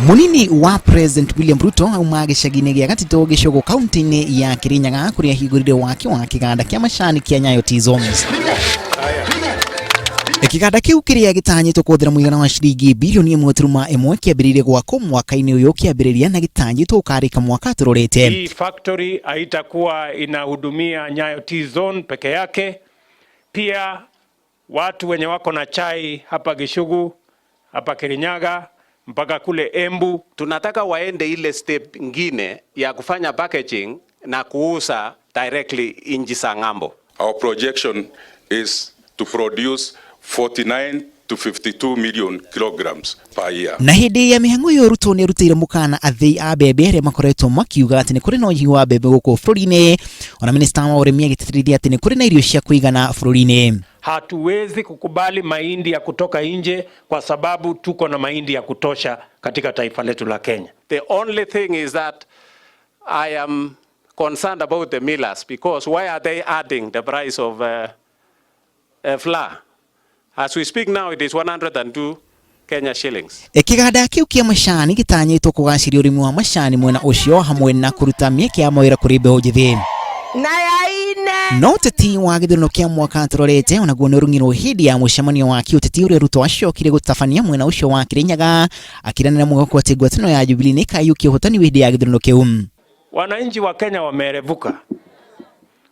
Munini wa President William Ruto aumage shagine gya gatito gishogo county ya Kirinyaga kuria higurire wake wa kiganda kya mashani kya Nyayo T-Zones. Kiganda kiu kiria gitanyitwo kuthira muigana wa shilingi bilioni 1.1 kiambirire gwako mwaka-ini uyu kiambiriria na gitanyitwo ukarika mwaka turorete. Hii factory haitakuwa inahudumia Nyayo T-Zone peke yake, pia watu wenye wako na chai hapa Gishugu, hapa Kirinyaga, mpaka kule Embu. Tunataka waende ile step ingine ya kufanya packaging na kuuza directly inji za ng'ambo. Our projection is to produce 49 to 52 million kilograms per year. Na hindi ya mihango yo Ruto ni rutire mukana athei a bebe re makoretwo makiuga ati ni kuri no yiwa bebe guko bururi-ini. Ona minister wa urimi agititirithia ati ni kuri na irio cia kuigana bururi-ini. Hatuwezi kukubali mahindi ya kutoka nje kwa sababu tuko na mahindi ya kutosha katika taifa letu la Kenya. The only thing is that I am concerned about the millers, because why are they adding the price of flour? As we speak now, it is 102 Kenya shillings. Kiganda kiu kia mashani gitanyitwo kugaciria urimi wa mashani mwena ucio hamwe na kuruta mieke ya mawira kuri mbeũ njithi. No teti wa githurano kia mwaka turorete onaguo ni urungirwo hindi ya mucemanio wa kiuteti uria Ruto acokire gutabania mwena ucio wa Kirinyaga akiranira mwako ati ngwataniro ya Jubilee ni kayukia hotani hindi ya githurano kiu. Wananchi wa Kenya wamerevuka.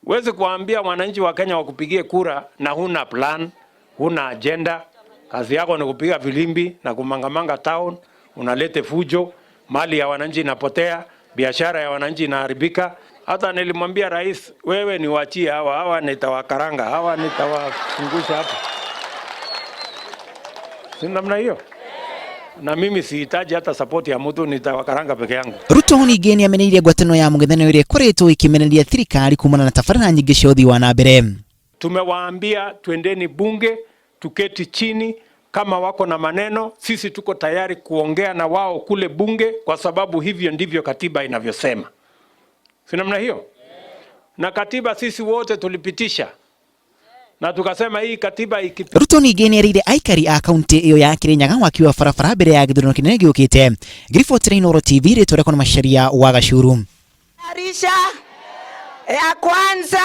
Huwezi kuambia wananchi wa Kenya wakupigie kura na huna plan, huna agenda. Kazi yako ni kupiga filimbi na kumangamanga town, unalete fujo, mali ya wananchi inapotea, biashara ya wananchi inaharibika. Hata nilimwambia rais, wewe niwaachie hawa nitawakaranga, hawa nitawafungusha hapa. Si namna hiyo? Na mimi sihitaji hata support ya mtu, nitawakaranga peke yangu. Ruto ni geni ameneire ngwataniro ya mung'ethaniro iria ikoretwo ikimenereria thirikari kumana na tabarĩra nyingĩ cia ũthii wa na mbere. Tumewaambia twendeni bunge, tuketi chini, kama wako na maneno, sisi tuko tayari kuongea na wao kule bunge, kwa sababu hivyo ndivyo katiba inavyosema. Si namna hiyo? Na katiba sisi wote tulipitisha. Na tukasema hii katiba Ruto ni geni arire aikari a kaunti iyo ya Kirinyaga wakiwa farafara mbere ya githurano kinene giukite. Grifot Inooro TV ritore kwa masharia wa Gashuru. Arisha ya kwanza